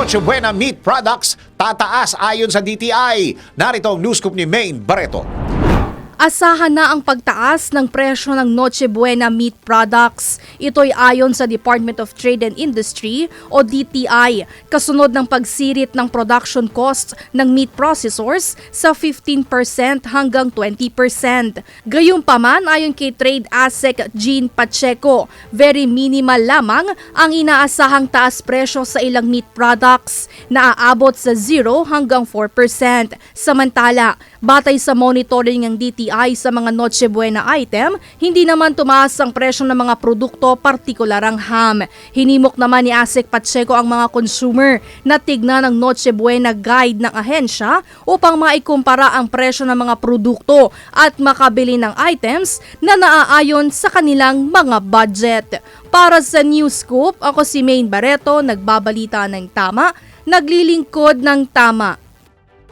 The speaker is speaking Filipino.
Noche Buena meat products tataas ayon sa DTI. Narito ang news scoop ni Maine Barreto. Asahan na ang pagtaas ng presyo ng Noche Buena meat products. Ito'y ayon sa Department of Trade and Industry o DTI, kasunod ng pagsirit ng production costs ng meat processors sa 15% hanggang 20%. Gayunpaman, ayon kay Trade Asec Jean Pacheco, very minimal lamang ang inaasahang taas presyo sa ilang meat products na aabot sa 0 hanggang 4%. Samantala, batay sa monitoring ng DTI sa mga Noche Buena item, hindi naman tumaas ang presyo ng mga produkto, partikular ang ham. Hinimok naman ni Asec Pacheco ang mga consumer na tignan ang Noche Buena guide ng ahensya upang maikumpara ang presyo ng mga produkto at makabili ng items na naaayon sa kanilang mga budget. Para sa News Scoop, ako si Maine Barreto, nagbabalita ng tama, naglilingkod ng tama.